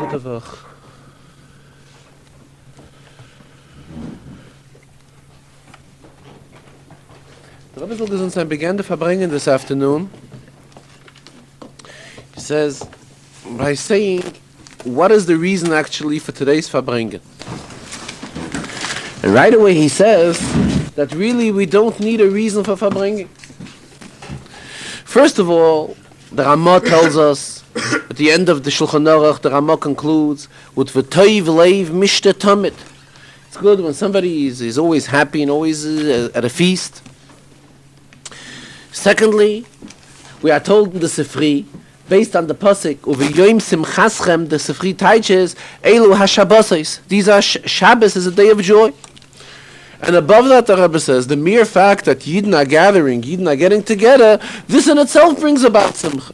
The Rebbe Zilgazunstein began the Farbrengen this afternoon. He says, by saying, what is the reason actually for today's Farbrengen? And right away he says that really we don't need a reason for Farbrengen. First of all, the Ramah tells us, at the end of the Shulchan Aruch, the Ramah concludes, with v'toiv leiv mishte tamid. It's good when somebody is always happy and always at a feast. Secondly, we are told in the Sifri, based on the pasuk uveyoim simchaschem, the Sifri teaches elu hashabbosos. These are Shabbos is a day of joy. And above that, the Rebbe says the mere fact that Yidden are gathering, Yidden are getting together, this in itself brings about simcha.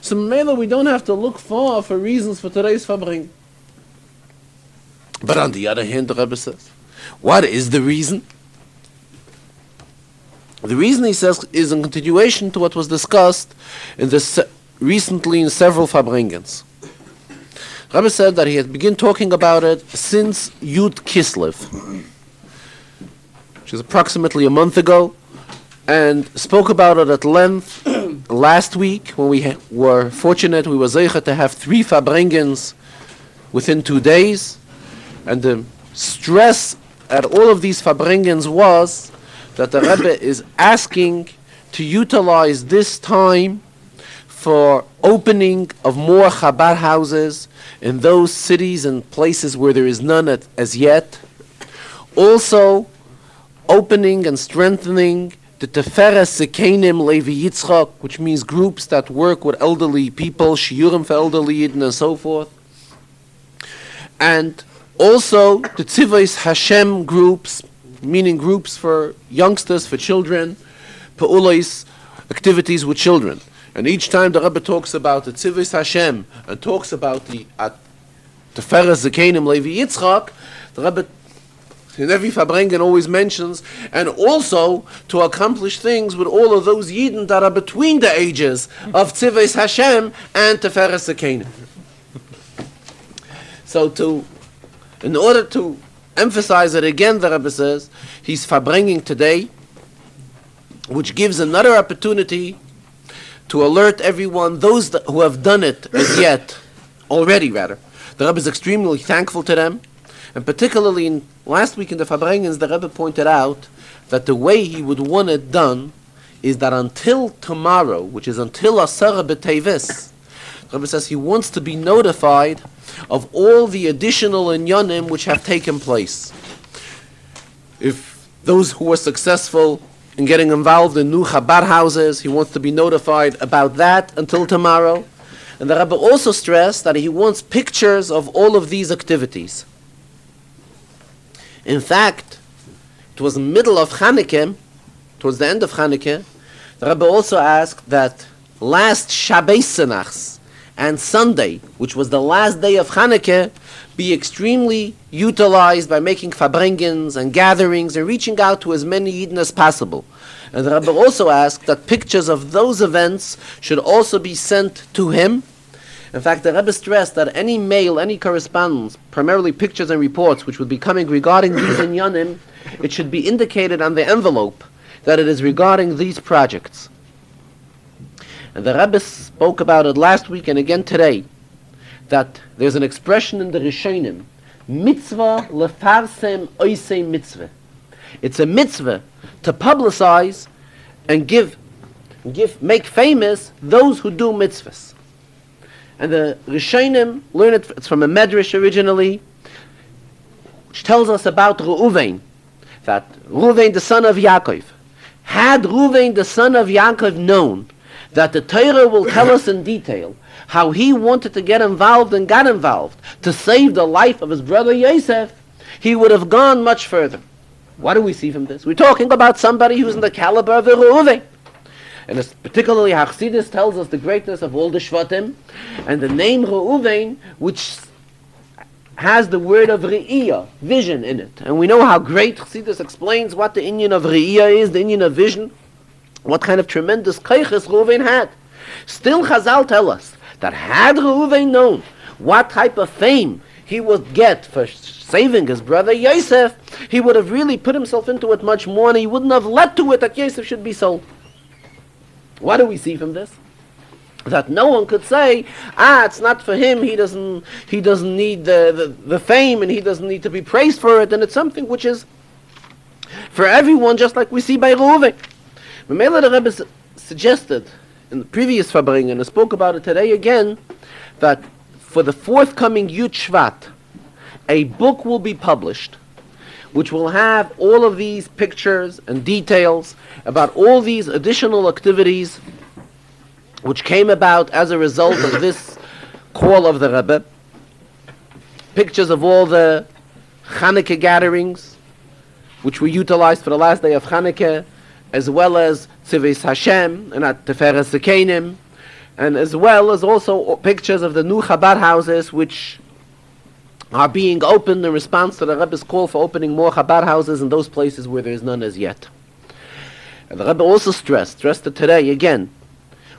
So maybe we don't have to look far for reasons for today's Farbrengen. But on the other hand, the Rebbe says, what is the reason? The reason, he says, is in continuation to what was discussed in recently in several Farbrengens. Rebbe said that he had begun talking about it since Yud Kislev, which is approximately a month ago, and spoke about it at length last week when we were fortunate. We were zeicha to have 3 Farbrengens within 2 days, and the stress at all of these Farbrengens was that the Rebbe is asking to utilize this time for opening of more Chabad houses in those cities and places where there is none as yet. Also, opening and strengthening the Teferes Zekenim Levi Yitzchak, which means groups that work with elderly people, shiurim for elderly Yidden and so forth. And also the Tzivos Hashem groups, meaning groups for youngsters, for children, Pa'ulos, activities with children. And each time the Rebbe talks about the Tzivos Hashem and talks about the Teferes Zekenim Levi Yitzchak, the Rebbe in every Farbrengen always mentions, and also to accomplish things with all of those Yidden that are between the ages of Tzivos Hashem and Teferes Zekenim. So in order to emphasize it again, the Rebbe says, he's Farbrengen today, which gives another opportunity to alert everyone, those who have done it as yet, already rather. The Rebbe is extremely thankful to them, and particularly last week in the Farbrengens, the Rebbe pointed out that the way he would want it done is that until tomorrow, which is until Asara B'Teves, the Rebbe says he wants to be notified of all the additional inyanim which have taken place. If those who were successful in getting involved in new Chabad houses, he wants to be notified about that until tomorrow. And the Rebbe also stressed that he wants pictures of all of these activities. In fact, it was the middle of Chanukah, towards the end of Chanukah, the Rebbe also asked that last Shabbos and Sunday, which was the last day of Chanukah, be extremely utilized by making Farbrengens and gatherings and reaching out to as many Yidden as possible. And the Rebbe also asked that pictures of those events should also be sent to him. In fact, the Rebbe stressed that any mail, any correspondence, primarily pictures and reports, which would be coming regarding these inyanim, it should be indicated on the envelope that it is regarding these projects. And the Rebbe spoke about it last week and again today, that there's an expression in the Rishonim, mitzvah lefarsem oisei mitzvah. It's a mitzvah to publicize and make famous those who do mitzvahs. And the Rishonim learn it, it's from a Medrash originally, which tells us about Reuven, that Reuven, the son of Yaakov, had Reuven, the son of Yaakov, known that the Torah will tell us in detail how he wanted to get involved and got involved to save the life of his brother Yosef, he would have gone much further. What do we see from this? We're talking about somebody who's in the caliber of Reuven. And particularly Chassidus tells us the greatness of all the Shvatim, and the name Reuven, which has the word of Re'iyah, vision, in it. And we know how great Chassidus explains what the inyan of Re'iyah is, the inyan of vision, what kind of tremendous kaiches Reuven had. Still Chazal tell us that had Reuven known what type of fame he would get for saving his brother Yosef, he would have really put himself into it much more, and he wouldn't have led to it that Yosef should be sold. What do we see from this? That no one could say, it's not for him, he doesn't need the fame, and he doesn't need to be praised for it, and it's something which is for everyone, just like we see by Reuven. Memela the Rebbe suggested in the previous Farbrengen, and I spoke about it today again, that for the forthcoming Yud Shvat, a book will be published which will have all of these pictures and details about all these additional activities which came about as a result of this call of the Rebbe. Pictures of all the Chanukah gatherings which were utilized for the last day of Chanukah, as well as Tzivis Hashem and at Teferes Zekenim, and as well as also pictures of the new Chabad houses which are being opened in response to the Rebbe's call for opening more Chabad houses in those places where there is none as yet. And the Rebbe also stressed it today again.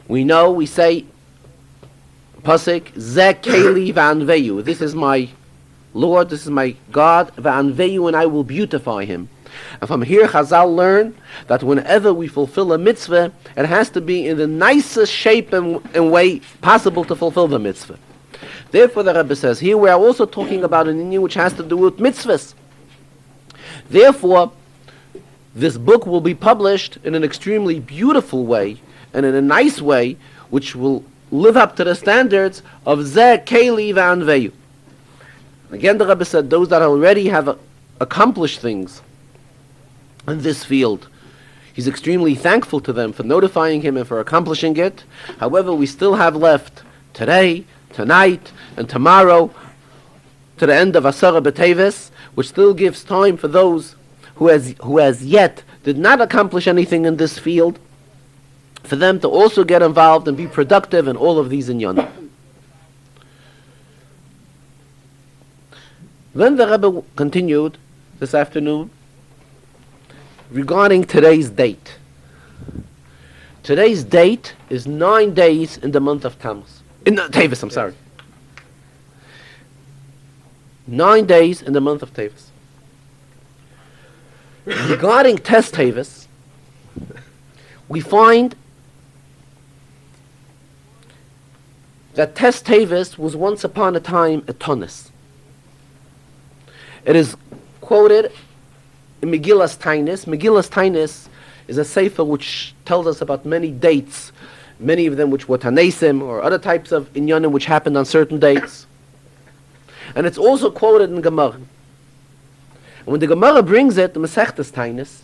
We say, Pasuk, Ze Keli V'anveyu, this is my Lord, this is my God, V'anveyu, and I will beautify him. And from here Chazal learn that whenever we fulfill a mitzvah, it has to be in the nicest shape and way possible to fulfill the mitzvah. Therefore the Rebbe says, here we are also talking about an inyan which has to do with mitzvahs. Therefore, this book will be published in an extremely beautiful way and in a nice way, which will live up to the standards of Zeh Keli V'anveyu. Again, the Rebbe said, those that already have accomplished things in this field, he's extremely thankful to them for notifying him and for accomplishing it. However, we still have left today, tonight, and tomorrow to the end of Asara B'Teves, which still gives time for those who as yet did not accomplish anything in this field, for them to also get involved and be productive in all of these inyanim. Then the Rebbe continued this afternoon regarding today's date. Today's date is 9 days in the month of Tammuz. Tevis, I'm sorry. 9 days in the month of Tevis. Regarding Tes Tevis, we find that Tes Tevis was once upon a time a Tonis. It is quoted in Megillas Tainis. Megillas Tainis is a sefer which tells us about many dates, many of them which were Tanesim or other types of inyanim which happened on certain dates. And it's also quoted in Gemara. And when the Gemara brings it, the Masechtas Tainis,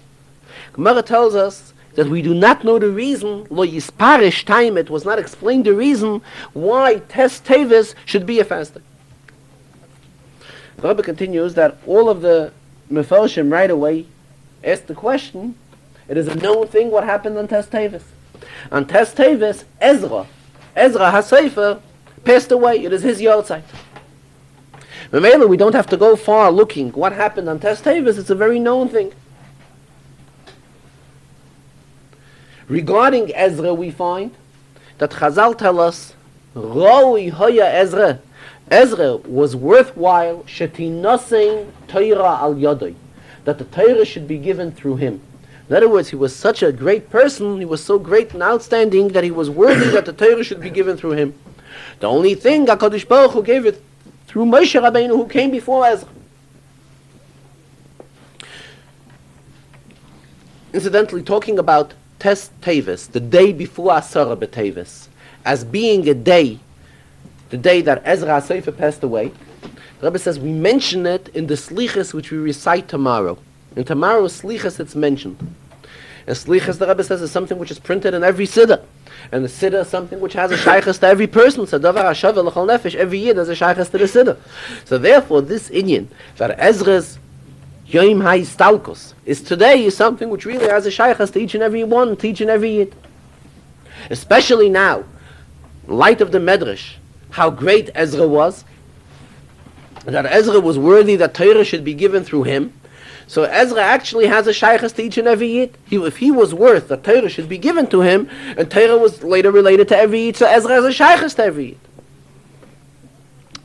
Gemara tells us that we do not know the reason, lo yisparish time, it was not explained the reason why Tes Tevis should be a fasting. The Rebbe continues that all of the Mefarshim right away asked the question, it is a known thing what happened on Tes Tevis. On Tes Tevis, Ezra HaSefer passed away. It is his yahrzeit. Memela, we don't have to go far looking what happened on Tes Tevis. It's a very known thing. Regarding Ezra, we find that Chazal tell us, Roi hoya Ezra. Ezra was worthwhile, shetinosein Torah al yodoi, that the Torah should be given through him. In other words, he was such a great person, he was so great and outstanding that he was worthy that the Torah should be given through him. The only thing, HaKadosh Baruch Hu gave it through Moshe Rabbeinu, who came before Ezra. Incidentally, talking about Tes Tevis, the day before Asara B'Tevis, as being a day, the day that Ezra HaSefer passed away, the Rebbe says we mention it in the Slichas which we recite tomorrow. In tomorrow's Slichas it's mentioned. And Slichas, the Rebbe says, is something which is printed in every Siddur. And the Siddur is something which has a shaykhas to every person. So Davar HaShaveh L'chol Nefesh, every year there's a shaykhas to the Siddur. So therefore this inyan, that Ezra's Yom HaYistalkos is today, is something which really has a shaykhas to each and every one, to each and every yid. Especially now, in light of the Medrash, how great Ezra was, that Ezra was worthy that Torah should be given through him. So Ezra actually has a shaykhas to each and every yid. If he was worth that Torah should be given to him, and Torah was later related to every yid, so Ezra has a shaykhas to every yid.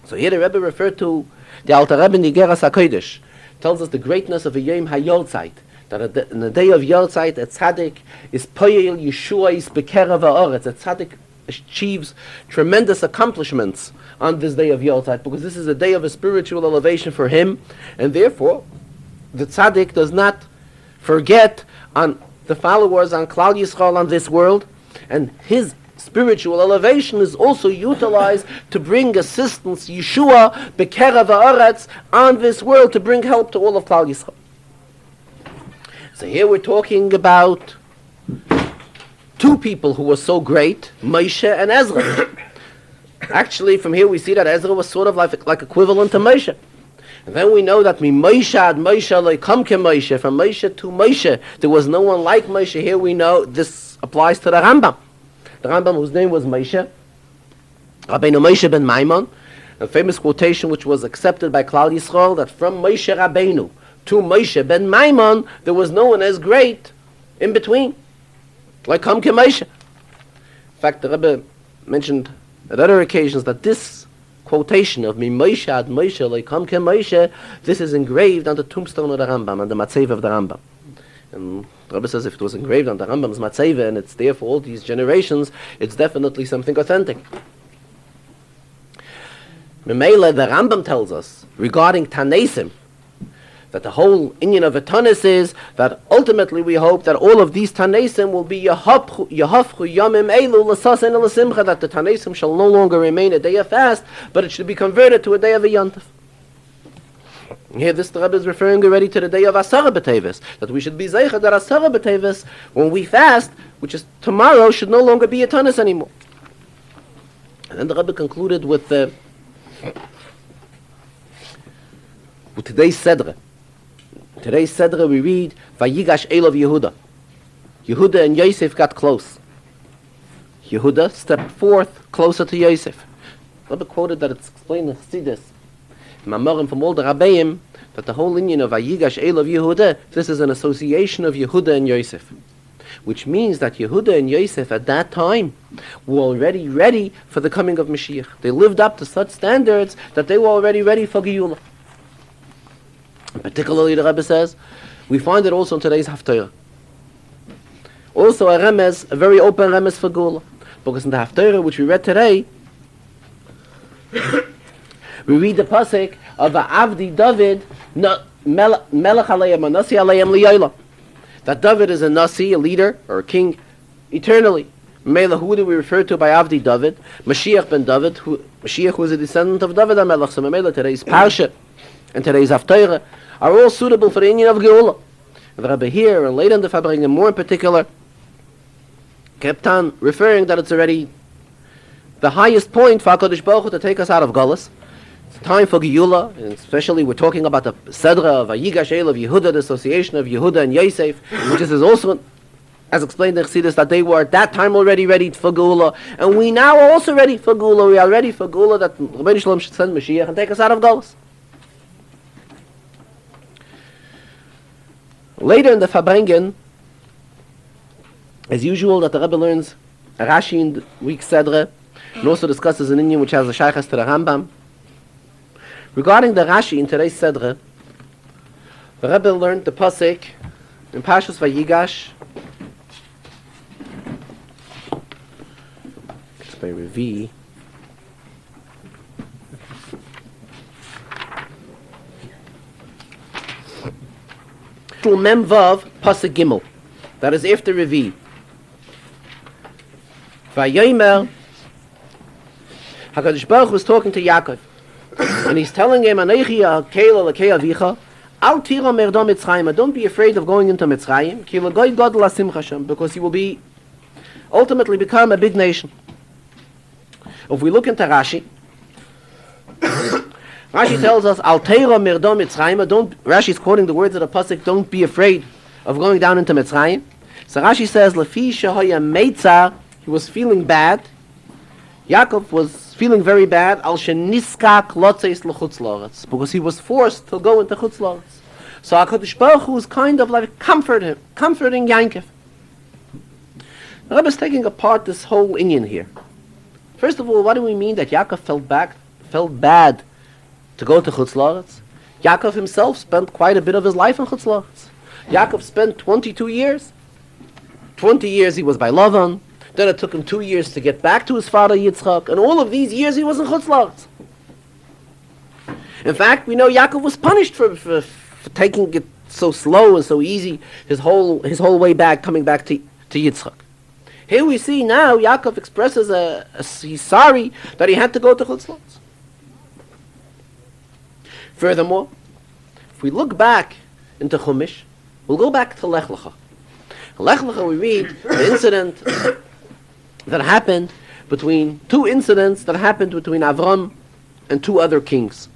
So here the Rebbe referred to the Alter Rebbe in Igeras HaKodesh, tells us the greatness of a Yom HaYortzeit, that in the day of Yortzeit, a tzaddik is poyel Yeshua is bekerav ha'oretz. A tzaddik achieves tremendous accomplishments on this day of Yortzeit, because this is a day of a spiritual elevation for him, and therefore the tzaddik does not forget on the followers on Klal Yisrael on this world, and his spiritual elevation is also utilized to bring assistance, Yeshua bekerav ha'oretz, on this world, to bring help to all of Klal Yisrael. So here we're talking about two people who were so great, Moshe and Ezra. Actually, from here we see that Ezra was sort of like equivalent to Moshe. And then we know that Moshe ad Moshe lo come ke Moshe, from Moshe to Moshe, there was no one like Moshe. Here we know this applies to the Rambam. The Rambam, whose name was Moshe, Rabbeinu Moshe ben Maimon, a famous quotation which was accepted by Klal Yisrael, that from Moshe Rabbeinu to Moshe ben Maimon, there was no one as great in between, like Kam Ke Moshe. In fact, the Rebbe mentioned at other occasions that this quotation of Mi Moshe ad Moshe like Kam Ke Moshe, this is engraved on the tombstone of the Rambam, on the Matzeva of the Rambam. And the Rebbe says if it was engraved on the Rambam's Matzeva and it's there for all these generations, it's definitely something authentic. Memela, the Rambam tells us regarding Tanesim, that the whole inyan of a Tanis is that ultimately we hope that all of these Tanesim will be Yahafchu Yamim Elu L'Sasen L'Simcha, that the Tanesim shall no longer remain a day of fast, but it should be converted to a day of a Yontif. Here this the Rebbe is referring already to the day of Asara B'Teves, that we should be Zeicha that Asara B'Teves, when we fast, which is tomorrow, should no longer be a Tanis anymore. And then the Rebbe concluded with today's Sedra. Today's Sedra we read Vayigash Elov Yehuda. Yehuda and Yosef got close. Yehuda stepped forth closer to Yosef. Rabbi quoted that it's explained in Chassidus, Mamorim from all the Rabbeim, that the whole union of Vayigash Elov Yehuda, this is an association of Yehuda and Yosef, which means that Yehuda and Yosef at that time were already ready for the coming of Mashiach. They lived up to such standards that they were already ready for Geulah. And particularly, the Rebbe says, we find it also in today's Haftarah. Also a remez, a very open remez for Geulah. Because in the Haftarah, which we read today, we read the pasuk of Avdi David, Melech Aleim, Nasi Aleim Liyola. That David is a Nasi, a leader, or a king, eternally. Melech, who do we refer to by Avdi David? Mashiach ben David, Mashiach was a descendant of David HaMelech. So Melech, today's Parsha and today's Haftarah are all suitable for the union of Geulah. And the Rebbe here, and later in the Farbrengen more in particular, kept on referring that it's already the highest point for HaKadosh Baruch Hu to take us out of Galus. It's time for Geulah, and especially we're talking about the Sedra of Vayigash Elov Yehuda, the association of Yehuda and Yosef, which is also, as explained in Chassidus, that they were at that time already ready for Geulah, and we now are also ready for Geulah. We are ready for Geulah, that Rabbeinu Shalom should send Mashiach and take us out of Galus. Later in the Farbrengen, as usual, that the Rebbe learns a Rashi in the week Sedra, and also discusses an inyan which has a shaykhas to the Rambam. Regarding the Rashi in today's Sedra, the Rebbe learned the pasuk in Parshas Vayigash. It's by Revi. Mem Vav pasuk Gimel. That is after Revi. Vayomer, HaKadosh Baruch was talking to Yaakov, and he's telling him, Anechi ha'keil alakei avicha, al tira merdo Mitzrayim, don't be afraid of going into Mitzrayim, ki l'goy gadol hasimcha shem, because you will be ultimately become a big nation. If we look into Rashi, Rashi tells us, Al teira merdo Mitzrayim, Rashi is quoting the words of the pasuk, don't be afraid of going down into Mitzrayim. So Rashi says, Lefi shehaya meitzar, he was feeling bad. Yaakov was feeling very bad, al sheniskak lotzeis l'chutz la'aretz, because he was forced to go into chutz la'aretz. So HaKadosh Baruch Hu was kind of like comforting Yaakov. The Rebbe is taking apart this whole inyan here. First of all, what do we mean that Yaakov felt felt bad to go to Chutz La'aretz. Yaakov himself spent quite a bit of his life in Chutz La'aretz. Yaakov spent 22 years. 20 years he was by Lavan. Then it took him 2 years to get back to his father Yitzchak. And all of these years he was in Chutz La'aretz. In fact, we know Yaakov was punished for taking it so slow and so easy his whole way back, coming back to Yitzchak. Here we see now Yaakov expresses he's sorry that he had to go to Chutz La'aretz. Furthermore, if we look back into Chumash, we'll go back to Lech Lecha. In Lech Lecha we read the incident that happened between Avram and two other kings.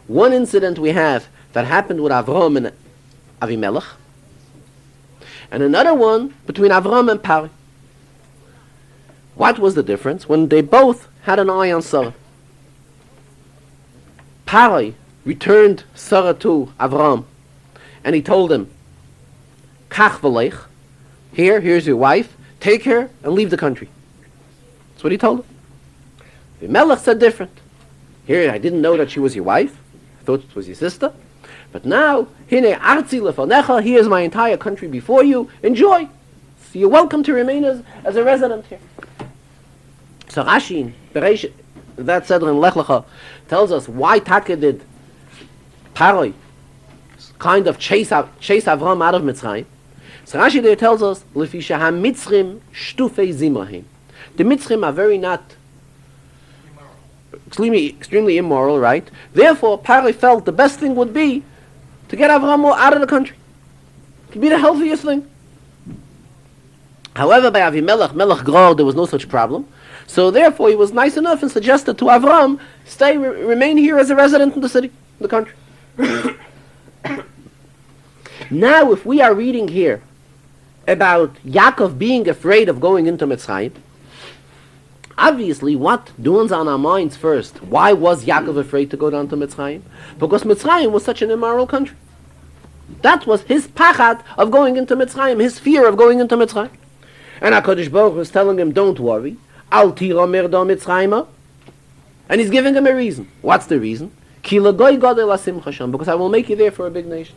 One incident we have that happened with Avram and Avimelech, and another one between Avram and Pari. What was the difference? When they both had an eye on Sarah. Pari returned Sarah to Avram, and he told him, Kach v'lech, here's your wife, take her and leave the country. That's what he told him. Avimelech said different. Here, I didn't know that she was your wife. I thought it was your sister. But now, hine arzi lefanecha, here's my entire country before you. Enjoy. So you're welcome to remain as a resident here. So Rashi in Bereish, that said in Lech Lecha, tells us why Taka did Paroi kind of chase Avram out of Mitzrayim. So Rashi there tells us, Lefi sheha Mitzrim shtufei zimahim. The Mitzrim are very not extremely immoral, right? Therefore, Paroi felt the best thing would be to get Avram out of the country. It would be the healthiest thing. However, by Avimelech, Melech Gror, there was no such problem. So therefore, he was nice enough and suggested to Avram, remain here as a resident in the city, in the country. Now, if we are reading here about Yaakov being afraid of going into Mitzrayim, obviously, what dawns on our minds first? Why was Yaakov afraid to go down to Mitzrayim? Because Mitzrayim was such an immoral country. That was his pachad of going into Mitzrayim, his fear of going into Mitzrayim. And HaKadosh Baruch Hu was telling him, don't worry, Al tira merda Mitzrayim. And he's giving him a reason. What's the reason? Ki lagoy gadol asimcha sham, because I will make you there for a big nation.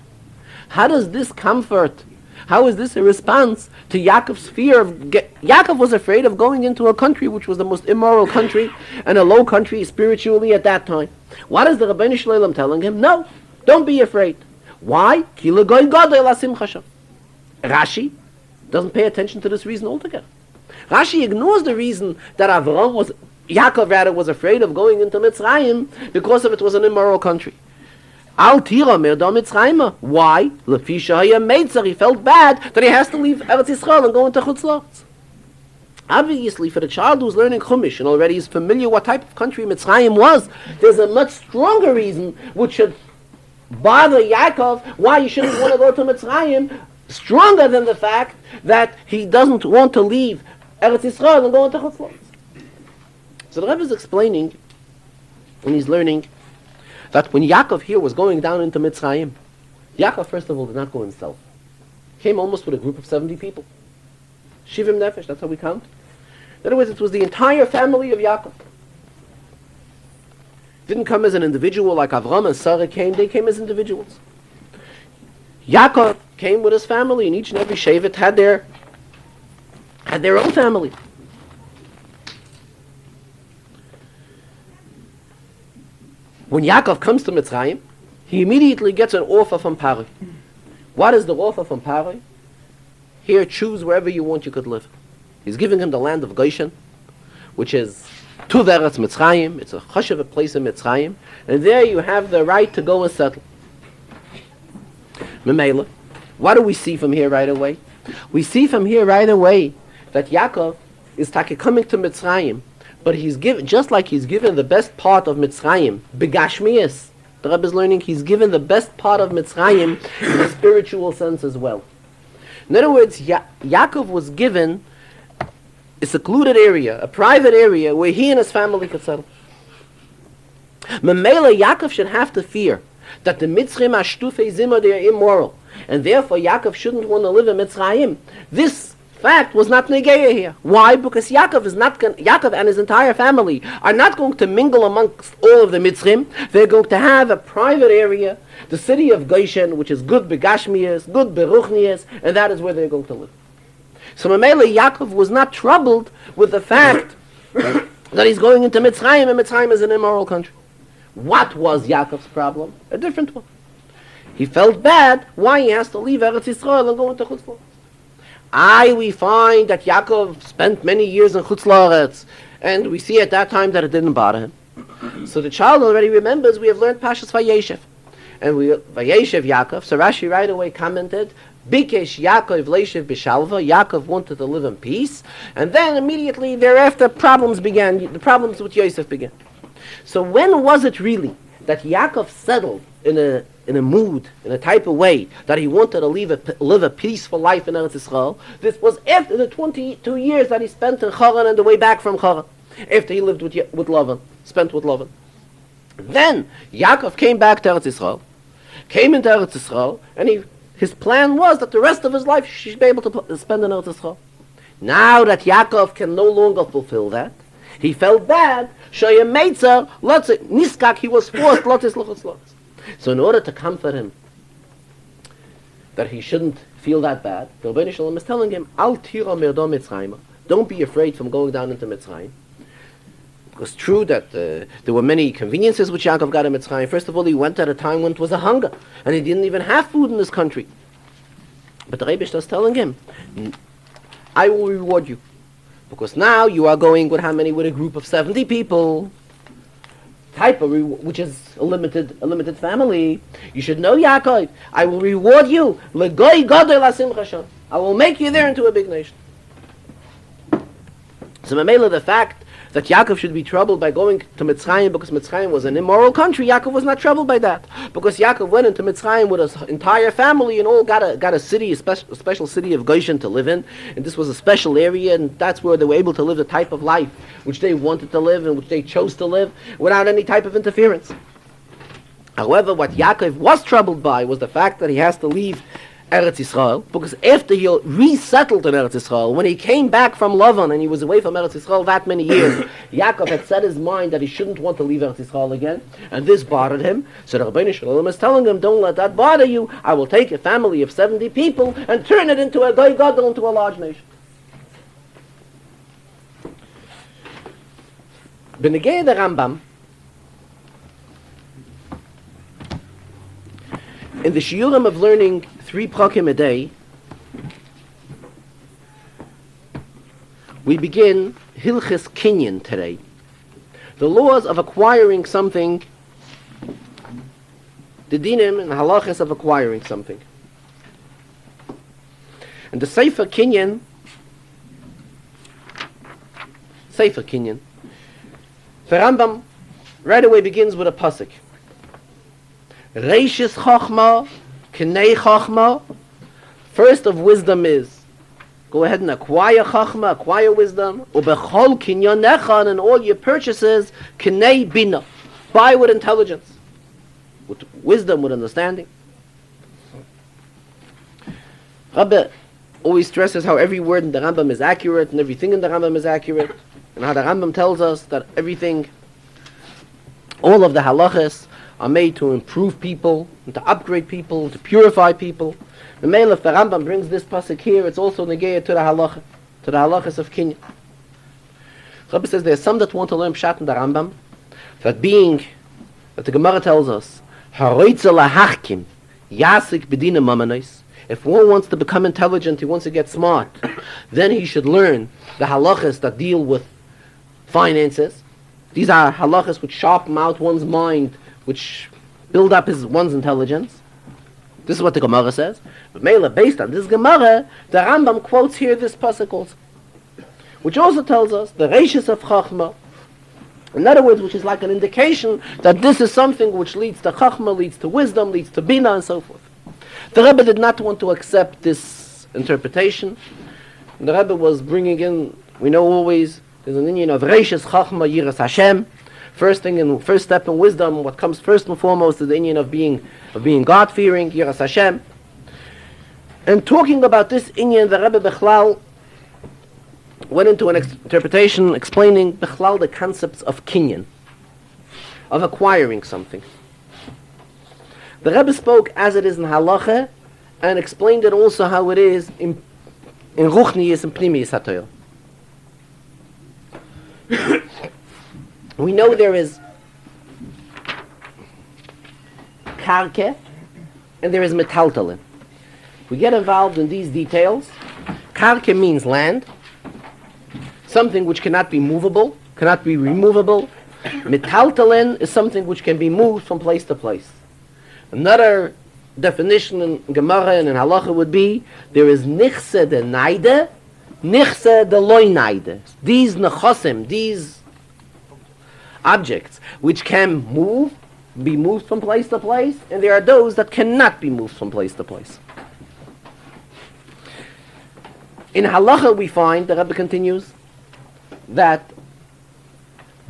How does this comfort, how is this a response to Yaakov's fear of... Yaakov was afraid of going into a country which was the most immoral country and a low country spiritually at that time. What is the Rabbeinu Shloim telling him? No, don't be afraid. Why? Ki lagoy gadol asimcha sham. Rashi doesn't pay attention to this reason altogether. Rashi ignores the reason that Yaakov was afraid of going into Mitzrayim because of it was an immoral country. Al tira merda Mitzrayim. Why? Lefi shehaya meitzer. He felt bad that he has to leave Eretz Yisrael and go into Chutz La'aretz. Obviously, for the child who's learning Chumash and already is familiar what type of country Mitzrayim was, there's a much stronger reason which should bother Yaakov why he shouldn't want to go to Mitzrayim, stronger than the fact that he doesn't want to leave Eretz Yisrael and go into Chutz La'aretz. So the Rebbe is explaining, when he's learning, that when Yaakov here was going down into Mitzrayim, Yaakov first of all did not go himself. He came almost with a group of 70 people. Shivim Nefesh, that's how we count. In other words, it was the entire family of Yaakov. Didn't come as an individual like Avram and Sarah came, they came as individuals. Yaakov came with his family, and each and every Shevet had their own family. When Yaakov comes to Mitzrayim, he immediately gets an offer from Pari. What is the offer from Pari? Here, choose wherever you want you could live. He's giving him the land of Goshen, which is Tuveretz Mitzrayim. It's a chashuv place in Mitzrayim, and there you have the right to go and settle. Memela, what do we see from here right away? We see from here right away that Yaakov is coming to Mitzrayim, but he's given, just like he's given the best part of Mitzrayim, begashmias. The Rebbe is learning he's given the best part of Mitzrayim in a spiritual sense as well. In other words, Yaakov was given a secluded area, a private area where he and his family could settle. Memela, Yaakov should have to fear that the Mitzrim Ashtufei Zimah, they are immoral, and therefore Yaakov shouldn't want to live in Mitzrayim. This fact was not negeya here. Why? Because Yaakov and his entire family are not going to mingle amongst all of the Mitzrim. They're going to have a private area, the city of Goshen, which is good begashmias, good beruchnias, and that is where they're going to live. So Mamela Yaakov was not troubled with the fact that he's going into Mitzrayim, and Mitzrayim is an immoral country. What was Yaakov's problem? A different one. He felt bad why he has to leave Eretz Yisrael and go into Chutz La'aretz. We find that Yaakov spent many years in Chutz La'aretz, and we see at that time that it didn't bother him. So the child already remembers we have learned Pashas Vayeshev. And Vayeshev Yaakov, so Rashi right away commented, Bikesh Yaakov Leishev Bishalva, Yaakov wanted to live in peace, and then immediately thereafter problems began, the problems with Yosef began. So when was it really that Yaakov settled in a mood, in a type of way, that he wanted to live a peaceful life in Eretz Yisrael? This was after the 22 years that he spent in Haran and the way back from Haran, after he lived with Lavan, spent with Lavan. Then Yaakov came back to Eretz Yisrael, came into Eretz Yisrael, and his plan was that the rest of his life he should be able to spend in Eretz Yisrael. Now that Yaakov can no longer fulfill that, he felt bad. Shoyem Meitzer, Niskak, he was forced, Lotis. So in order to comfort him, that he shouldn't feel that bad, the Rebbeinu Shalom is telling him, Al tira merdo Mitzrayim, don't be afraid from going down into Mitzrayim. It was true that there were many conveniences which Yaakov got in Mitzrayim. First of all, he went at a time when it was a hunger, and he didn't even have food in this country. But the Rebbe is telling him, I will reward you. Because now you are going with how many? With a group of 70 people, which is a limited family. You should know, Yaakov, I will reward you. I will make you there into a big nation. So Mamela, the fact that Yaakov should be troubled by going to Mitzrayim because Mitzrayim was an immoral country, Yaakov was not troubled by that. Because Yaakov went into Mitzrayim with his entire family and all got a city, a special city of Goshen to live in. And this was a special area, and that's where they were able to live the type of life which they wanted to live and which they chose to live without any type of interference. However, what Yaakov was troubled by was the fact that he has to leave Eretz Yisrael, because after he resettled in Eretz Yisrael, when he came back from Lavan and he was away from Eretz Yisrael that many years, Yaakov had set his mind that he shouldn't want to leave Eretz Yisrael again, and this bothered him. So the Rebbeinu Shalom is telling him, don't let that bother you. I will take a family of 70 people and turn it into a Goy Gadol, into a large nation. Benegei the Rambam, in the shiurim of learning 3 prakim a day, we begin Hilchis Kinyan today. The laws of acquiring something, the dinim and halachas of acquiring something. And the Sefer Kinyan, the Rambam right away begins with a pasuk. Reishis Chochma, Knei Chochma. First of wisdom is, go ahead and acquire Chochma, acquire wisdom. Ubechol Kinyonecha, and all your purchases, Knei Bina. Buy with intelligence, with wisdom, with understanding. Rabbi always stresses how every word in the Rambam is accurate, and everything in the Rambam is accurate, and how the Rambam tells us that everything, all of the halachas, are made to improve people, and to upgrade people, to purify people. The mail if the Rambam brings this pasuk here, it's also negayah to the halacha, to the halachas of Kinyan. Rabbi says there's some that want to learn pshat in the Rambam, that the Gemara tells us, haroitza lahachkim, yasik bedina mamanos. If one wants to become intelligent, he wants to get smart, then he should learn the halachas that deal with finances. These are halachas which sharpen out one's mind, which build up one's intelligence. This is what the Gemara says. But Mela, based on this Gemara, the Rambam quotes here this pasuk also, which also tells us the reishis of Chachma. In other words, which is like an indication that this is something which leads to Chachma, leads to wisdom, leads to Bina, and so forth. The Rebbe did not want to accept this interpretation. And the Rebbe was bringing in, we know always, there's an Indian of reishis Chachma Yiras Hashem. First step in wisdom, what comes first and foremost is the Indian of being God-fearing, Yiras Hashem. And talking about this Indian, the Rebbe Bechlal went into an interpretation explaining the concepts of kinyan, of acquiring something. The Rebbe spoke as it is in halacha, and explained it also how it is in ruchnius and pnimiyus hatoyel. We know there is karke and there is metaltalin. We get involved in these details. Karke means land, something which cannot be movable, cannot be removable. Metaltalin is something which can be moved from place to place. Another definition in Gemara and in Halacha would be there is nichse de naide, nichse de loy naide. These nechosim, these objects which can be moved from place to place, and there are those that cannot be moved from place to place. In Halacha we find, the Rebbe continues, that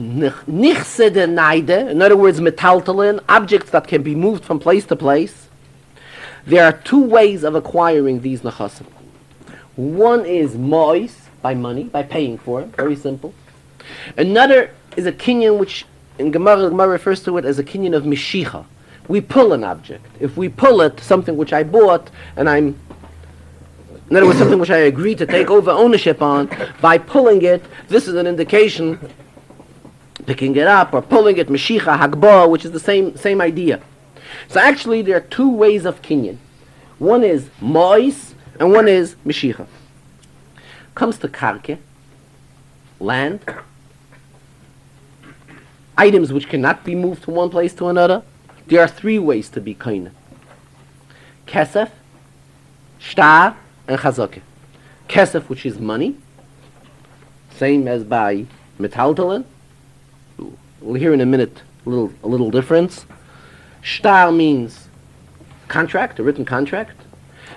nichse de naide, in other words metaltalin, objects that can be moved from place to place, there are two ways of acquiring these nechasim. One is mois, by money, by paying for it, very simple. Another is a kinyan which in Gemara refers to it as a kinyan of mishicha. We pull an object. If we pull it, something which I bought, and in other words, something which I agreed to take over ownership on, by pulling it, this is an indication, picking it up or pulling it, mishicha, hagba, which is the same idea. So actually there are two ways of kinyan. One is mois and one is mishicha. Comes to karke, land, items which cannot be moved from one place to another. There are three ways to be kaina: kesef, shtar, and chazake. Kesef, which is money, same as by metaltalin. We'll hear in a minute a little difference. Shtar means contract, a written contract,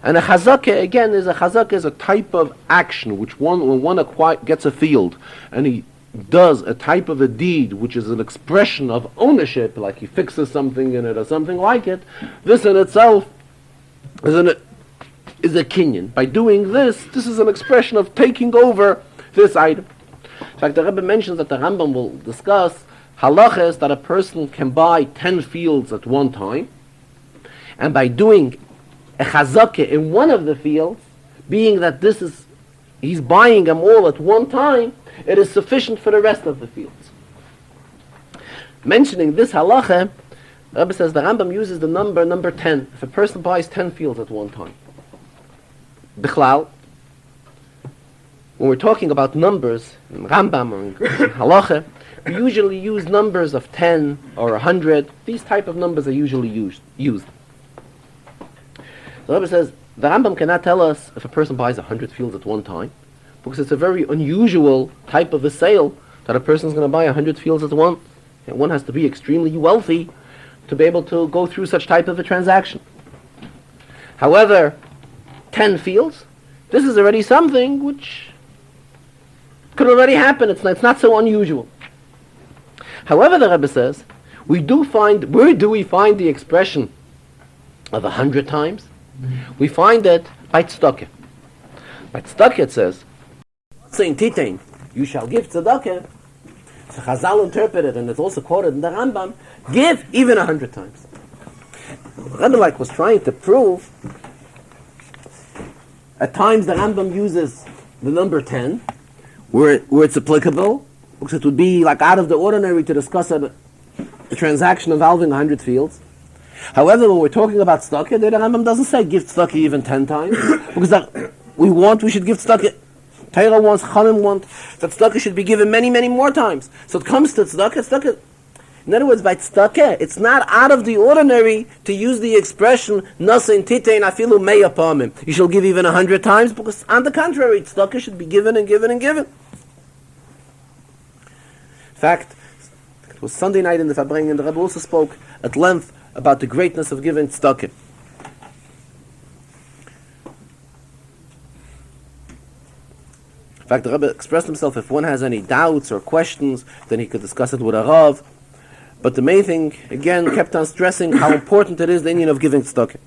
and a chazake again is a type of action which when one gets a field and he does a type of a deed which is an expression of ownership, like he fixes something in it or something like it. This in itself is a kinyan. By doing this is an expression of taking over this item. In fact, the Rebbe mentions that the Rambam will discuss halacha is that a person can buy 10 fields at one time, and by doing a chazakah in one of the fields, being that he's buying them all at one time, it is sufficient for the rest of the fields. Mentioning this halacha, the Rebbe says the Rambam uses the number 10. If a person buys 10 fields at one time, Bichlal, when we're talking about numbers in Rambam or in halacha, we usually use numbers of 10 or 100. These type of numbers are usually used. The Rebbe says the Rambam cannot tell us if a person buys 100 fields at one time, because it's a very unusual type of a sale that a person is going to buy 100 fields at once. And one has to be extremely wealthy to be able to go through such type of a transaction. However, 10 fields, this is already something which could already happen. It's not so unusual. However, the Rebbe says, where do we find the expression of 100 times? We find it by tzedakah. By tzedakah it says, saying Titain, you shall give tzedakah. So Chazal interpreted, and it's also quoted in the Rambam, give even 100 times. Rebbe was trying to prove, at times the Rambam uses the number 10, where it's applicable, because it would be like out of the ordinary to discuss a transaction involving 100 fields. However, when we're talking about tzedakah, the Rambam doesn't say give tzedakah even 10 times, because we should give tzedakah. Torah wants, Chaim wants, that tzedakah should be given many, many more times. So it comes to tzedakah. In other words, by tzedakah, it's not out of the ordinary to use the expression nasin titein afilu meya pamim. You shall give even 100 times, because on the contrary, tzedakah should be given and given and given. In fact, it was Sunday night in the Farbrengen, and the Rebbe also spoke at length about the greatness of giving tzedakah. In fact, the Rebbe expressed himself, if one has any doubts or questions, then he could discuss it with a Rav. But the main thing, again, kept on stressing how important it is, the Indian of giving tzedakah.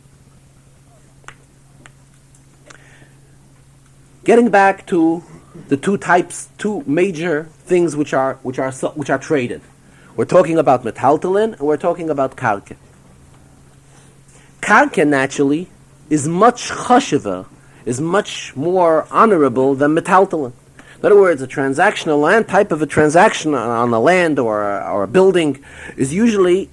Getting back to the two major things which are traded. We're talking about metaltalin and we're talking about karka. Karka naturally is much chashiva, is much more honorable than metaltalin. In other words, a transactional land type of a transaction on the land or a building is usually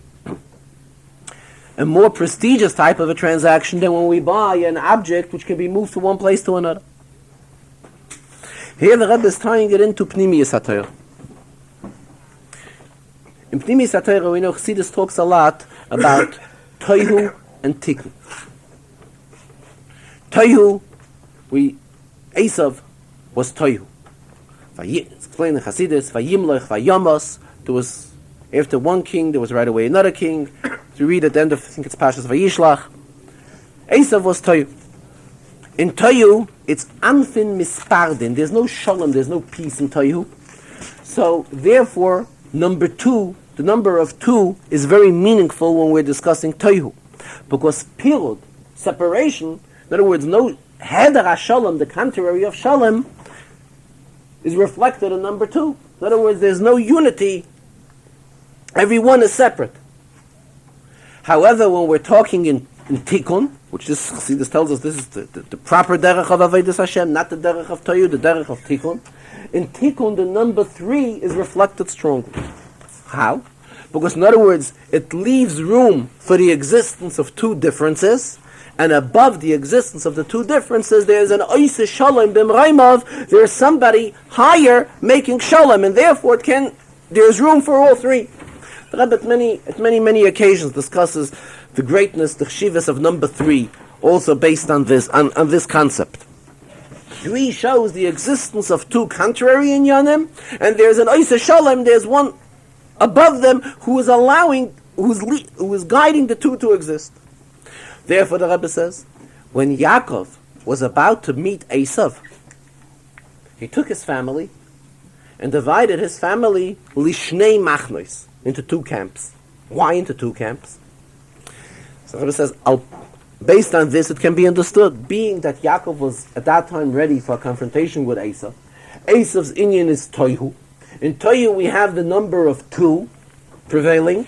a more prestigious type of a transaction than when we buy an object which can be moved from one place to another. Here the Rebbe is tying it into Pnimiyus HaTorah. In Pnimiyus HaTorah we know Chassidus talks a lot about Toihu and Tikkun. Toihu, Esav was Toihu. It's explained in Chassidus, Vayimlech, Vayamos, there was, after one king, there was right away another king. You read at the end of, I think it's Pashas Vayishlach. Esav was Toihu. In Toihu, it's Anfin Mispardin. There's no Shalom, there's no peace in Toihu. So, therefore, number 2, the number of 2, is very meaningful when we're discussing Toihu. Because Pirud, separation, in other words, no Heder HaShalom, the contrary of Shalom, is reflected in number 2. In other words, there's no unity. Everyone is separate. However, when we're talking in Tikkun, which this Chassidus tells us this is the proper derech of Avodas Hashem, not the derech of Toihu, the derech of Tikkun. In Tikkun, the number 3 is reflected strongly. How? Because in other words, it leaves room for the existence of 2 differences, and above the existence of the 2 differences, there's an Oise Shalom B'mraimav, there's somebody higher making Shalom, and therefore there's room for all 3. The Rebbe at many occasions discusses the greatness, the chshivas of number 3, also based on this concept. 3 shows the existence of 2 contrary inyanim, and there's an Oise Shalom, there's one above them who is guiding the 2 to exist. Therefore, the Rebbe says, when Yaakov was about to meet Esav, he took his family and divided his family lishnei machnos, into 2 camps. Why into 2 camps? So the Rebbe says, based on this, it can be understood, being that Yaakov was at that time ready for a confrontation with Esav. Esav's inyan is Toihu. In Toihu, we have the number of 2 prevailing.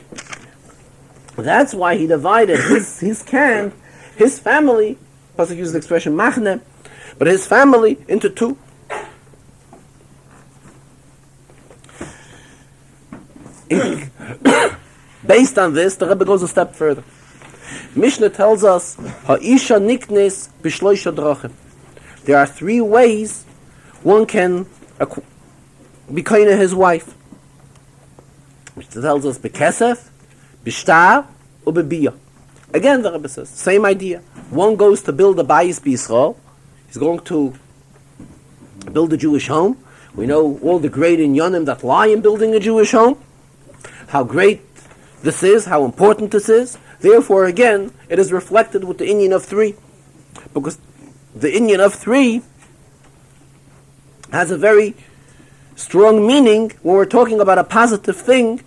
That's why he divided his camp, his family, Pasuk uses the expression machne, but his family into 2. Based on this, the Rebbe goes a step further. Mishnah tells us, Ha'isha niknes b'shloisha drachim. There are 3 ways one can be kind to his wife. Mishnah tells us, b'kesef, b'shtar, or b'biyah. Again, the Rebbe says, same idea. One goes to build a bayis b'Yisrael. He's going to build a Jewish home. We know all the great inyanim that lie in building a Jewish home. How great this is, how important this is. Therefore, again, it is reflected with the inyan of 3. Because the inyan of 3 has a very strong meaning when we're talking about a positive thing,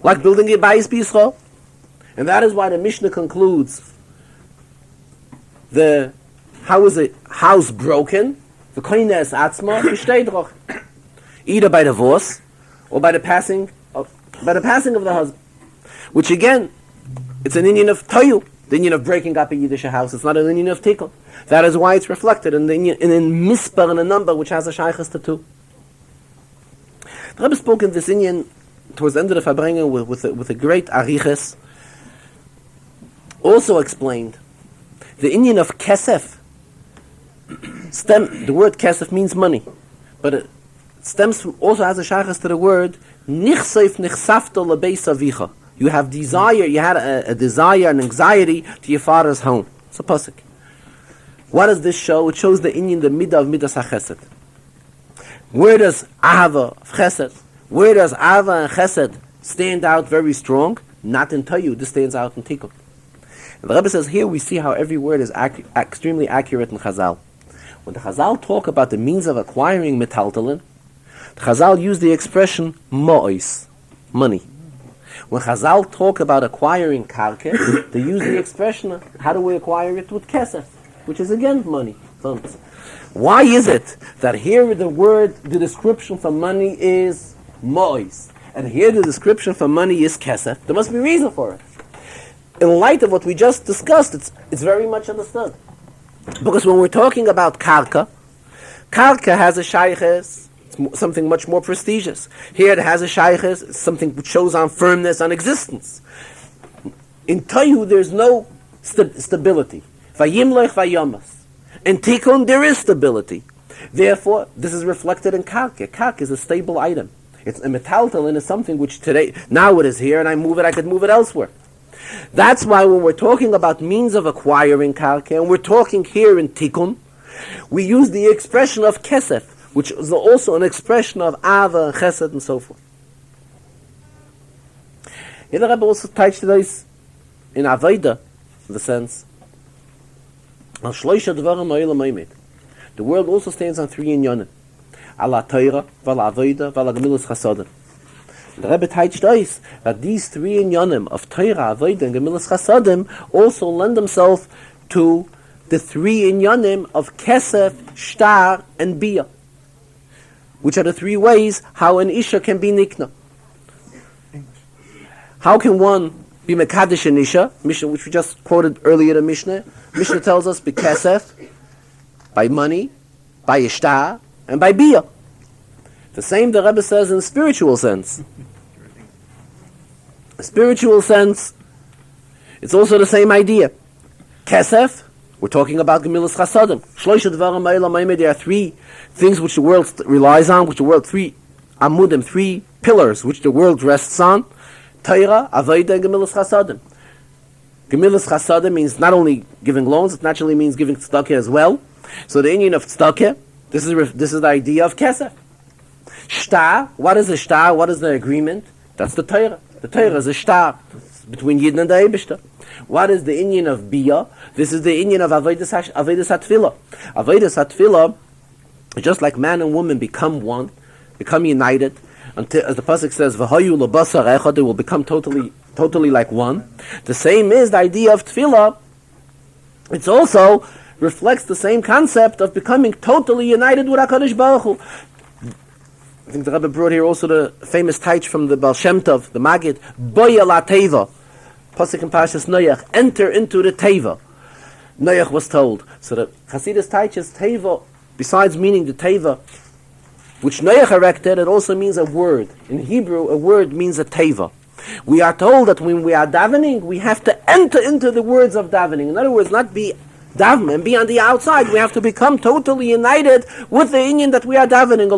like building a bayis b'Yisrael. And that is why the Mishnah concludes, how is a house broken? The koines atzma b'shtei drachim. Either by divorce or by the passing of the husband. Which again, it's an inyan of toyu, the inyan of breaking up a Yiddish house. It's not an inyan of tikkun. That is why it's reflected in mispar, in a number which has a shaykhs to 2. The Rebbe spoke in this inyan towards the end of the Farbrengen with a great ariches. Also explained the inyan of kesef. The word kesef means money, but it stems from, also has a shaykhs to the word nichseif nichsafto lebeis avicha. You have desire, you had a desire, an anxiety to your father's home. It's a pasuk. What does this show? It shows the inyan, the midah of midas hachesed. Where does ahava of chesed? Where does ahava and chesed stand out very strong? Not in Toihu. This stands out in Tikkun. And the Rebbe says here we see how every word is extremely accurate in Chazal. When the Chazal talk about the means of acquiring metaltalin, the Chazal use the expression mo'is, money. When Chazal talk about acquiring karka, they use the expression, how do we acquire it? With kesef, which is again money. funds. Why is it that here the description for money is mois, and here the description for money is kesef? There must be a reason for it. In light of what we just discussed, it's very much understood. Because when we're talking about karka has a shayches, it's something much more prestigious. Here it has a shayches, it's something which shows on firmness, on existence. In Tohu, there's no stability. Vayimloich vayomas. In Tikkun, there is stability. Therefore, this is reflected in karka. Karka is a stable item. It's a metaltalin is something which today, now it is here, and I could move it elsewhere. That's why when we're talking about means of acquiring karka, and we're talking here in Tikkun, we use the expression of kesef, which is also an expression of ava, chesed, and so forth. Here the Rebbe also touched this in Avodah, in the sense, the world also stands on three inyanim: ala Torah, vala Avodah, vala Gemilas Chasadim. The Rebbe touched us that these three inyanim of Torah, Avodah, and Gemilas Chasadim also lend themselves to the three inyanim of Kesef, Shtar, and Bia, which are the three ways how an Isha can be Nikna. How can one be Mekadesh an Isha, which we just quoted earlier in Mishnah? Mishnah tells us by Kesef, by money, by Ishtar, and by Bia. The same the Rebbe says in a spiritual sense. A spiritual sense, it's also the same idea. Kesef, we're talking about Gemilas Chasadim. Shloisha Dvarim Ha'olam Ha'omed, there are three things which the world relies on, three amudim, three pillars which the world rests on: Torah, Avodah, and Gemilas Chasadim. Gemilas Chasadim means not only giving loans, it naturally means giving tzedakah as well. So the Indian of tzedakah, this is the idea of kesef. Shtar, what is a shtar? What is the agreement? That's the Torah. The Torah is a shtar between Yidden and the Eibishter. What is the Indian of Bia? This is the Indian of Avodas HaTfilah. Avodas HaTfilah, just like man and woman become one, become united, until, as the pasuk says, "V'hayu lebasar echad," they will become totally like one. The same is the idea of Tfilah. It's also reflects the same concept of becoming totally united with HaKadosh Baruch Hu. I think the Rebbe brought here also the famous taich from the Baal Shem Tov, the Maggid, Boya la Teva. Pasuk in Parshas Noach, enter into the Teva. Noach was told. So the Hasidus taich is Teva, besides meaning the Teva, which Noach erected, it also means a word. In Hebrew, a word means a Teva. We are told that when we are davening, we have to enter into the words of davening. In other words, not be daven and be on the outside. We have to become totally united with the inyan that we are davening.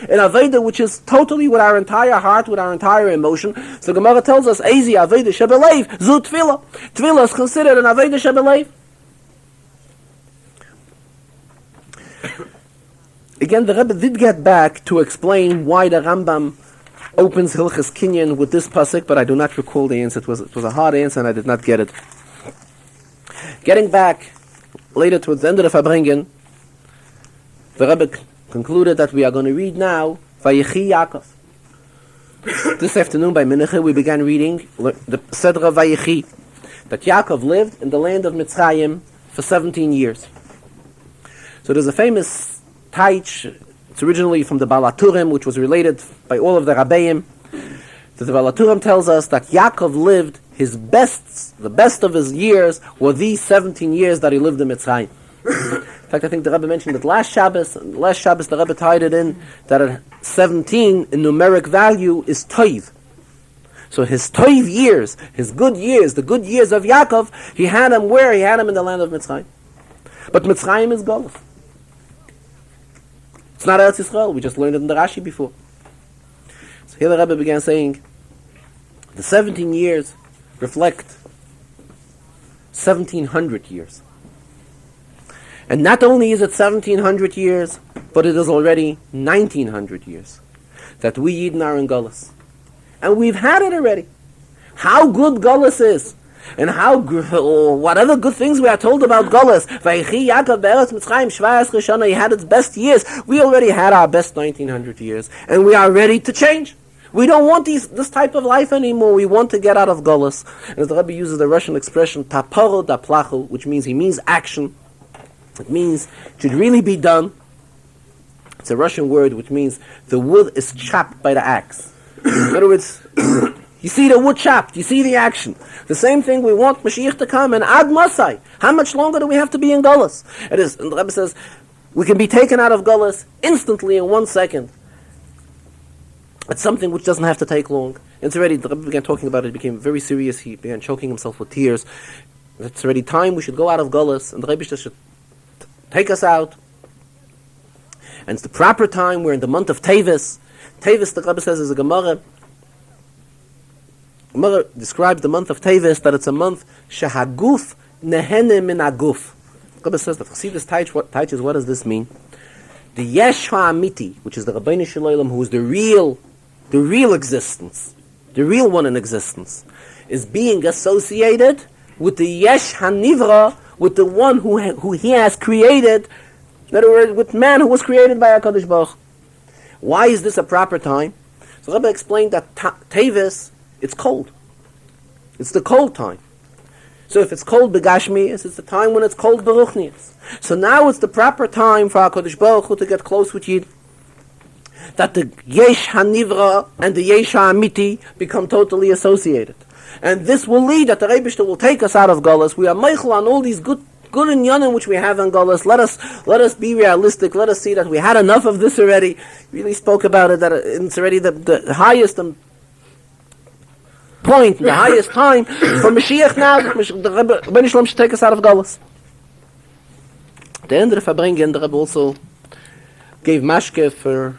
An Avodah which is totally with our entire heart, with our entire emotion. So Gemara tells us, Ezi Avodah Shebelev, Zu Tfilah. Tfilah is considered an Avodah Shebelev. Again, the Rebbe did get back to explain why the Rambam opens Hilchas Kinyan with this pasuk, but I do not recall the answer. It was a hard answer and I did not get it. Getting back later towards the end of the Farbrengen, the Rebbe concluded that we are going to read now Vayichi Yaakov. This afternoon by Mincha we began reading the Sedra Vayichi, that Yaakov lived in the land of Mitzrayim for 17 years. So there's a famous taich. It's originally from the Baal HaTurim, which was related by all of the Rabbeim. So the Baal HaTurim tells us that Yaakov lived the best of his years were these 17 years that he lived in Mitzrayim. In fact, I think the Rebbe mentioned that last Shabbos the Rebbe tied it in that at 17 in numeric value is Toiv. So his Toiv years, his good years, the good years of Yaakov, he had him where? He had him in the land of Mitzrayim. But Mitzrayim is Golus. It's not Eretz Yisrael. We just learned it in the Rashi before. So here the Rebbe began saying, the 17 years reflect 1700 years. And not only is it 1700 years, but it is already 1900 years that we Yidden are in Golus. And we've had it already. How good Golus is, and how whatever good things we are told about Golus, Vayichi Yaakov be'eretz Mitzrayim 17 shana, he had its best years. We already had our best 1900 years, and we are ready to change. We don't want this type of life anymore. We want to get out of Golus. And as the Rebbe uses the Russian expression, taparo da plachu, which means action. It means it should really be done. It's a Russian word which means the wood is chopped by the axe. In other words, you see the wood chopped, you see the action. The same thing, we want Mashiach to come and ad masai. How much longer do we have to be in Golus? It is, and the Rebbe says, we can be taken out of Golus instantly in 1 second. It's something which doesn't have to take long. It's already, the Rebbe began talking about it, became very serious, he began choking himself with tears. It's already time we should go out of Golus, and the Rebbe should take us out. And it's the proper time, we're in the month of Tevis. Tevis, the Rebbe says, is a Gemara. Gemara describes the month of Tevis that it's a month shehaguf nehene min aguf. The Rebbe says that Chassidus teaches, what does this mean? The Yesh HaAmiti, which is the Rabbeinu Shalom, who is the real existence, the real one in existence, is being associated with the Yesh HaNivra, with the one who he has created. In other words, with man who was created by HaKadosh Baruch Hu. Why is this a proper time? So Rebbe explained that Tevis, it's cold. It's the cold time. So if it's cold begashmius, it's the time when it's cold beruchnius. So now it's the proper time for HaKadosh Baruch Hu to get close with Yid. That the Yesh HaNivra and the Yesh HaAmiti become totally associated. And this will lead that the Rebbe will take us out of Golus. We are meichel on all these good inyanim which we have in Golus. Let us be realistic. Let us see that we had enough of this already. We really spoke about it, that it's already the highest point, the highest time for Mashiach now. The Rebbe Shalom should take us out of Golus. At the end of the Farbrengen, the Rebbe also gave mashke to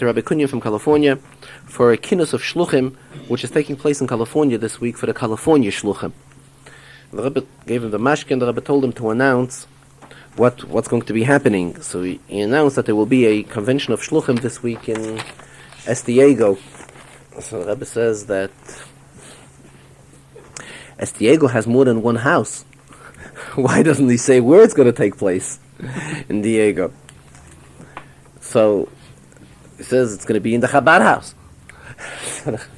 Rabbi Kunyan from California for a kinus of shluchim, which is taking place in California this week for the California shluchim. The Rebbe gave him the mashke, and the Rebbe told him to announce what's going to be happening. So he announced that there will be a convention of shluchim this week in Estiego. So the Rebbe says that Estiego has more than one house. Why doesn't he say where it's going to take place in Diego? So he says it's going to be in the Chabad house.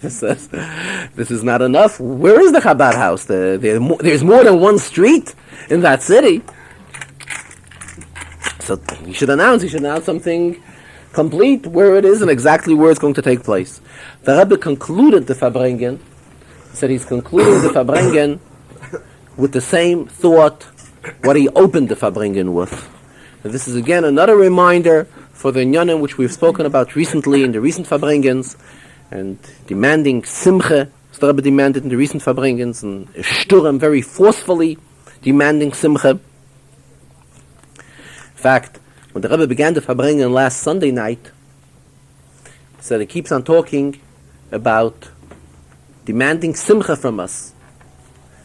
He says, this is not enough. Where is the Chabad house? There's more than one street in that city. So he should announce something complete where it is and exactly where it's going to take place. The Rebbe concluded the Farbrengen. He said he's concluding the Farbrengen with the same thought what he opened the Farbrengen with. And this is again another reminder for the Inyanim which we've spoken about recently in the recent Farbrengens, and demanding simcha, as the Rebbe demanded in the recent Farbrengens, and Shturim very forcefully demanding simcha. In fact, when the Rebbe began the Farbrengen last Sunday night, he said he keeps on talking about demanding simcha from us.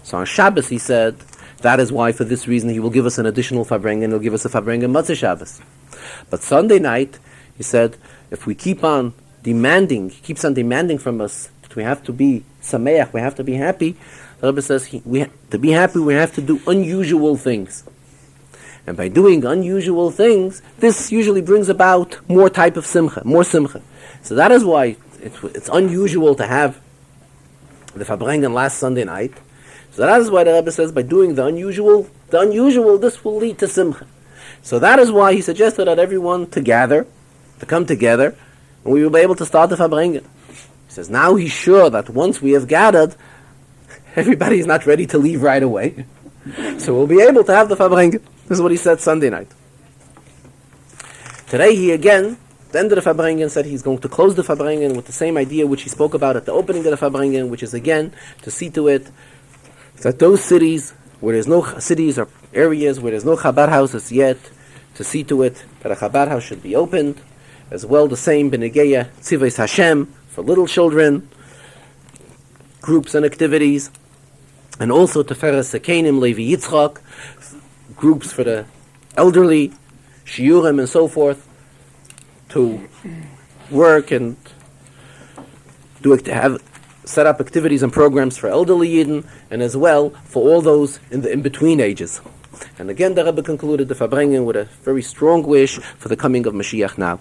So on Shabbos he said, that is why for this reason he will give us an additional Farbrengen, he'll give us a Farbrengen Matzah Shabbos. But Sunday night, he said, if we keeps on demanding from us that we have to be sameach, we have to be happy, the Rebbe says, to be happy we have to do unusual things. And by doing unusual things, this usually brings about more type of simcha, more simcha. So that is why it's unusual to have the Farbrengen last Sunday night. So that is why the Rebbe says, by doing the unusual, this will lead to simcha. So that is why he suggested that everyone to come together, and we will be able to start the Farbrengen. He says, now he's sure that once we have gathered, everybody is not ready to leave right away. So we'll be able to have the Farbrengen. This is what he said Sunday night. Today he again, at the end of the Farbrengen, said he's going to close the Farbrengen with the same idea which he spoke about at the opening of the Farbrengen, which is again to see to it that those cities where there's no cities or areas where there's no Chabad houses yet, to see to it that a Chabad house should be opened. As well, the same Benegeya Tzivos Hashem for little children, groups and activities, and also Teferes Sekenim Levi Yitzchak, groups for the elderly, shiurim and so forth, to work and set up activities and programs for elderly Yidden, and as well for all those in the in-between ages. And again, the Rebbe concluded the Farbrengen with a very strong wish for the coming of Mashiach now.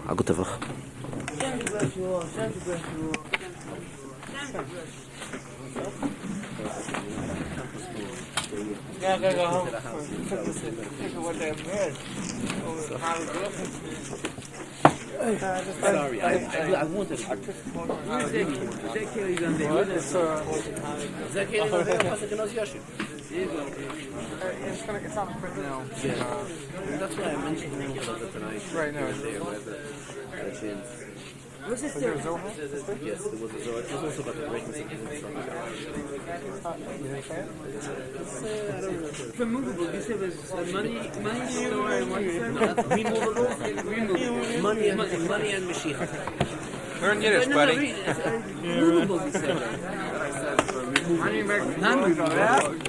Yeah, I gotta go home. Think of what they had. Sorry, I wanted. It's on the print now. Yeah. That's why I mentioned him because tonight. Right now. Was this there? Yes, there was a Zohar. It was also about the greatness of his son. I don't remember. Removable, you said it was money store and one side? Removable? Money and Mashiach. Learn Yiddish, buddy. Removable, you said. Non-removable.